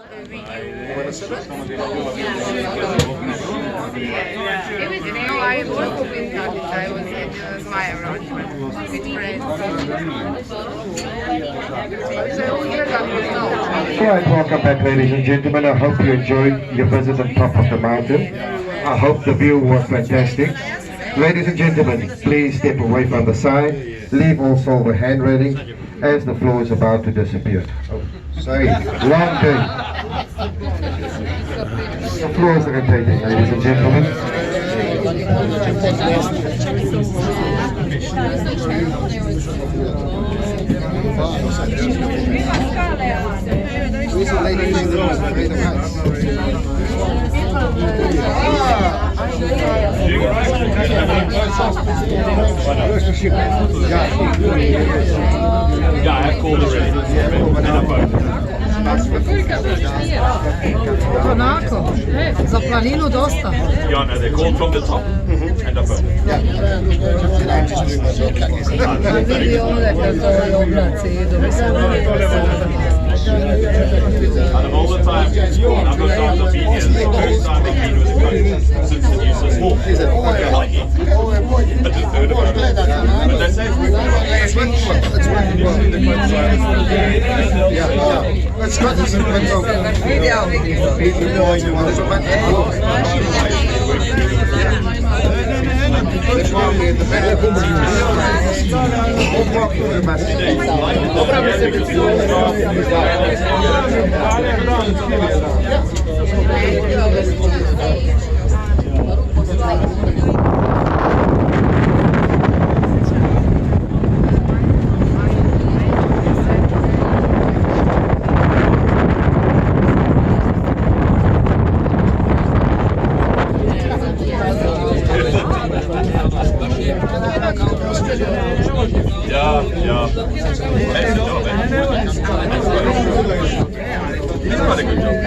No, I was hoping that I was in my arrangement with friends. Alright, welcome back ladies and gentlemen. I hope you enjoyed your visit on top of the mountain. I hope the view was fantastic. Ladies and gentlemen, please step away from the side. Leave all silver hand railings as the floor is about to disappear. Oh, sorry, long day. The floor is rotating, ladies and gentlemen. Ja, hij called already. Onako, za planinu dosta. Ja, no, they called from the top and up. Vidi ovdje kako ovi oblaci idu, mislim. And all the time, number of times I've been here, the first time I've been with the coach since the new system. I just heard about it. But that's it. Let's go to some Ja, ja. Best job, eh? He's done a good job.